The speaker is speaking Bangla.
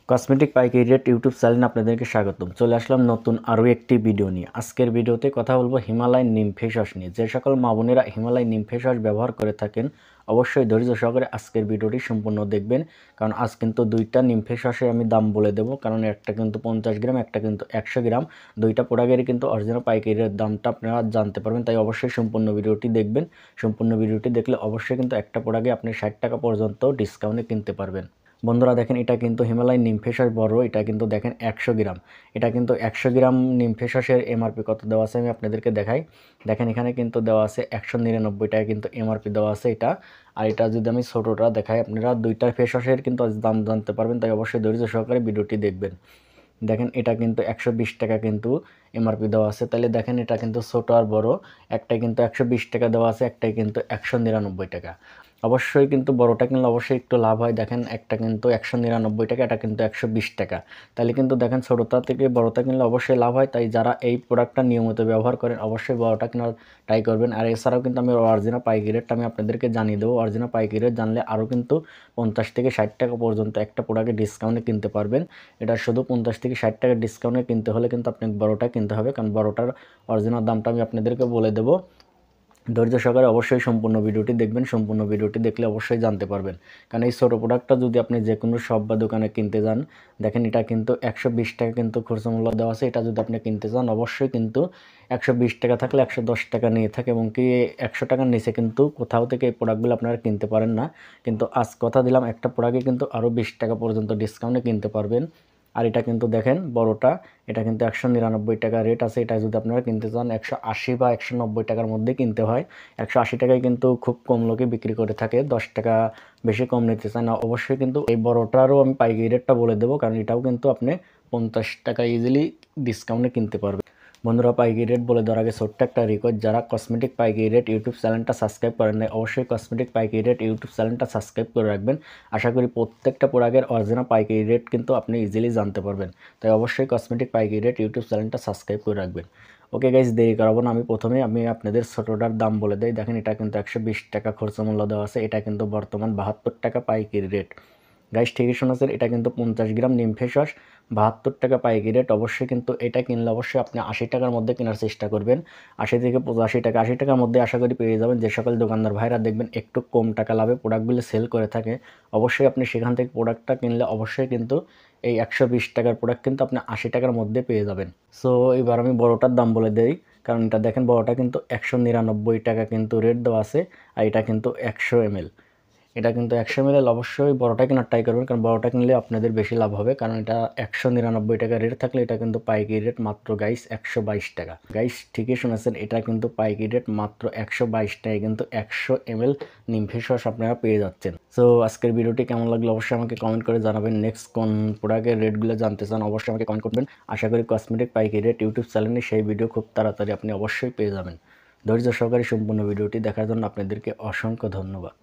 কসমেটিক পাইকারি রেট ইউটিউব চ্যানেলে আপনাদেরকে স্বাগতম। চলে আসলাম নতুন আরও একটি ভিডিও নিয়ে। আজকের ভিডিওতে কথা বলবো হিমালয় নিম ফেস ওয়াশ নিয়ে। যে সকল মা বোনেরা হিমালয় নিম ফেস ওয়াশ ব্যবহার করে থাকেন অবশ্যই ধৈর্য সহকারে আজকের ভিডিওটি সম্পূর্ণ দেখবেন, কারণ আজ কিন্তু দুইটা নিম ফেস ওয়াশের আমি দাম বলে দেবো। কারণ একটা কিন্তু 50 গ্রাম, একটা কিন্তু 100 গ্রাম, দুইটা প্রোডাক্টেরই কিন্তু অরিজিনাল পাইকারি রেট দামটা আপনারা জানতে পারবেন। তাই অবশ্যই সম্পূর্ণ ভিডিওটি দেখবেন। সম্পূর্ণ ভিডিওটি দেখলে অবশ্যই কিন্তু একটা প্রোডাক্টে আপনি 60 টাকা পর্যন্ত ডিসকাউন্টে কিনতে পারবেন। বন্ধুরা দেখেন, এটা কিন্তু হিমালয় নিম ফেস ওয়াশ বড়, এটা কিন্তু দেখেন 100 গ্রাম। এটা কিন্তু 100 গ্রাম নিম ফেস ওয়াশের এমআরপি কত দেওয়া আছে আমি আপনাদেরকে দেখাই। দেখেন এখানে কিন্তু দেওয়া আছে 199 টাকা কিন্তু এমআরপি দেওয়া আছে এটা। আর এটা যদি আমি ছোটোটা দেখাই, আপনারা দুইটা ফেস ওয়াশের কিন্তু দাম জানতে পারবেন। তাই অবশ্যই ধৈর্য সহকারে ভিডিওটি দেখবেন। দেখেন এটা কিন্তু 120 টাকা কিন্তু এমআরপি দেওয়া আছে। তাহলে দেখেন এটা কিন্তু ছোট আর বড়, একটাই কিন্তু 120 টাকা দেওয়া আছে, একটাই কিন্তু 199 টাকা। অবশ্যই কিন্তু বড়টা কিনলে অবশ্যই একটু লাভ হয়। দেখেন একটা কিন্তু 199 টাকা, এটা কিন্তু 120 টাকা। তাহলে কিন্তু দেখেন ছোটোটা থেকে বড়টা কিনলে অবশ্যই লাভ হয়। তাই যারা এই প্রোডাক্টটা নিয়মিত ব্যবহার করেন অবশ্যই বড়টা কেনার ট্রাই করবেন। আর এছাড়াও কিন্তু আমি অরিজিনাল পাইকারি রেটটা আমি আপনাদেরকে জানিয়ে দেবো। অরিজিনাল পাইকারি রেট জানলে আরও কিন্তু 50 থেকে 60 টাকা পর্যন্ত একটা প্রোডাক্টে ডিসকাউন্টে কিনতে পারবেন। এটা শুধু 50 থেকে 60 টাকা ডিসকাউন্টে কিনতে হলে কিন্তু আপনাকে বড়টা কিনতে হবে, কারণ বড়টার অরিজিনাল দামটা আমি আপনাদেরকে বলে দেবো। ধৈর্য সহকারে অবশ্যই সম্পূর্ণ ভিডিওটি দেখবেন। সম্পূর্ণ ভিডিওটি দেখলে অবশ্যই জানতে পারবেন, কারণ এই ছোটো প্রোডাক্টটা যদি আপনি যে কোনো শপ বা দোকানে কিনতে যান, দেখেন এটা কিন্তু 120 টাকা কিন্তু খুচরা মূল্য দেওয়া আছে। এটা যদি আপনি কিনতে চান অবশ্যই কিন্তু 120 টাকা থাকলে 110 টাকা নিয়ে থাকে, এবং কি 100 টাকার নিচে কিন্তু কোথাও থেকে এই প্রোডাক্টগুলো আপনারা কিনতে পারেন না। কিন্তু আজ কথা দিলাম একটা প্রোডাক্টে কিন্তু আরও 20 টাকা পর্যন্ত ডিসকাউন্টে কিনতে পারবেন। আর এটা কিন্তু দেখেন বড়টা, এটা কিন্তু 199 টাকা রেট আছে। এটা যদি আপনারা কিনতে চান 180 বা 190 টাকার মধ্যে কিনতে হয়। 180 টাকায় কিন্তু খুব কম লোকে বিক্রি করে থাকে, 10 টাকা বেশি কম নিতে চায় না। অবশ্যই কিন্তু এই বড়টারও আমি পাইকারি রেটটা বলে দেবো, কারণ এটাও কিন্তু আপনি 50 টাকা ইজিলি ডিসকাউন্টে কিনতে পারবেন। বন্ধুরা পাইকারি রেট বলে দেওয়ার আগে ছোট্ট একটা রিকোয়েস্ট, যারা কসমেটিক পাইকারি রেট ইউটিউব চ্যানেলটা সাবস্ক্রাইব করেন নাই অবশ্যই কসমেটিক পাইকারি রেট ইউটিউব চ্যানেলটা সাবস্ক্রাইব করে রাখবেন। আশা করি প্রত্যেকটা প্রোডাক্টের অরিজিনাল পাইকারি রেট কিন্তু আপনি ইজিলি জানতে পারবেন। তাই অবশ্যই কসমেটিক পাইকারি রেট ইউটিউব চ্যানেলটা সাবস্ক্রাইব করে রাখবেন। ওকে গাইজ, দেরি করাবো না, আমি আপনাদের ছোটোটার দাম বলে দিই। দেখেন এটা কিন্তু 120 টাকা খরচা মূল্য দেওয়া আছে। এটা কিন্তু বর্তমান 72 টাকা পাইকারি রেট। গাইস ঠিকই শুনেছেন, এটা কিন্তু 50 গ্রাম নিম ফেস ওয়াশ 72 টাকা পাইকারি রেট। অবশ্যই কিন্তু এটা কিনলে অবশ্যই আপনি 80 টাকার মধ্যে কেনার চেষ্টা করবেন। 80 থেকে 85 টাকা, 80 টাকার মধ্যে আশা করি পেয়ে যাবেন। যে সকল দোকানদার ভাইরা দেখবেন একটু কম টাকা লাভে প্রোডাক্টগুলো সেল করে থাকে, অবশ্যই আপনি সেখান থেকে প্রোডাক্টটা কিনলে অবশ্যই কিন্তু এই 120 টাকার প্রোডাক্ট কিন্তু আপনি 80 টাকার মধ্যে পেয়ে যাবেন। সো এবার আমি বড়টার দাম বলে দেই, কারণ এটা দেখেন বড়টা কিন্তু 199 টাকা কিন্তু রেট দেওয়া আছে। আর এটা কিন্তু 100 ml। এটা কিন্তু 100 ml অবশ্যই বড়টা কেনার ট্রাই করবেন, কারণ বড়টা কিনলে আপনাদের বেশি লাভ হবে। কারণ এটা 199 টাকা রেট থাকলে এটা কিন্তু পাইকারি রেট মাত্র গাইস 122 টাকা। গাইস ঠিকই শুনেছেন, এটা কিন্তু পাইকারি রেট মাত্র 122 টাকায় কিন্তু 100 ml নিম ফেস ওয়াশ আপনারা পেয়ে যাচ্ছেন। সো আজকের ভিডিওটি কেমন লাগলো অবশ্যই আমাকে কমেন্ট করে জানাবেন। নেক্সট কোন প্রোডাক্টের রেটগুলো জানতে চান অবশ্যই আমাকে কমেন্ট করবেন। আশা করি কসমেটিক পাইকারি রেট ইউটিউব চ্যানেলে সেই ভিডিও খুব তাড়াতাড়ি আপনি অবশ্যই পেয়ে যাবেন। ধৈর্য সহকারে সম্পূর্ণ ভিডিওটি দেখার জন্য আপনাদেরকে অসংখ্য ধন্যবাদ।